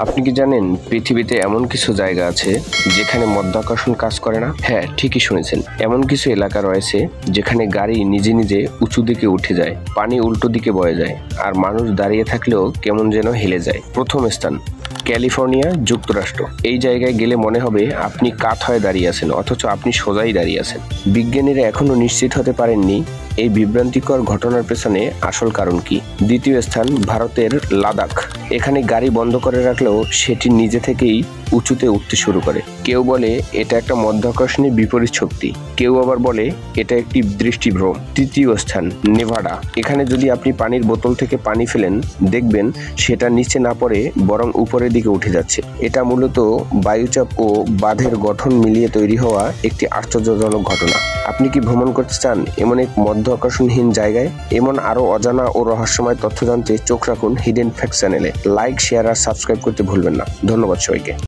আপনি কি জানেন পৃথিবীতে এমন কিছু জায়গা আছে যেখানে মাধ্যাকর্ষণ কাজ করে না? হ্যাঁ, ঠিকই শুনেছেন। এমন কিছু এলাকা রয়েছে যেখানে গাড়ি নিজে নিজে উঁচু দিকে উঠে যায়, পানি উল্টো দিকে বয়ে যায়, আর মানুষ দাঁড়িয়ে থাকলেও কেমন যেন হেলে যায়। প্রথম স্থান ক্যালিফোর্নিয়া, যুক্তরাষ্ট্র। এই জায়গায় গেলে মনে হবে আপনি কাত হয়ে দাঁড়িয়ে আছেন, অথচ আপনি সোজাই দাঁড়িয়ে আছেন। বিজ্ঞানীরা এখনো নিশ্চিত হতে পারেননি এই বিভ্রান্তিকর ঘটনার পেছনে আসল কারণ কি। দ্বিতীয় স্থান ভারতের লাদাখ। এখানে গাড়ি বন্ধ করে রাখলেও সেটি নিজে থেকেই উঁচুতে উঠতে শুরু করে। কেউ বলে এটা একটা মাধ্যাকর্ষণের বিপরীত শক্তি, কেউ আবার বলে এটা একটি দৃষ্টিভ্রম। তৃতীয় স্থান নেভাডা। এখানে যদি আপনি পানির বোতল থেকে পানি ফেলেন, দেখবেন সেটা নিচে না পড়ে বরং উপরের দিকে উঠে যাচ্ছে। এটা মূলত বায়ুচাপ ও বাঁধের গঠন মিলিয়ে তৈরি হওয়া একটি আশ্চর্যজনক ঘটনা। আপনি কি ভ্রমণ করতে চান এমন এক মাধ্যাকর্ষণহীন জায়গায়? এমন আরো অজানা ও রহস্যময় তথ্য জানতে চোখ রাখুন হিডেন ফ্যাক্ট চ্যানেলে। লাইক, শেয়ার আর সাবস্ক্রাইব করতে ভুলবেন না। ধন্যবাদ সবাইকে।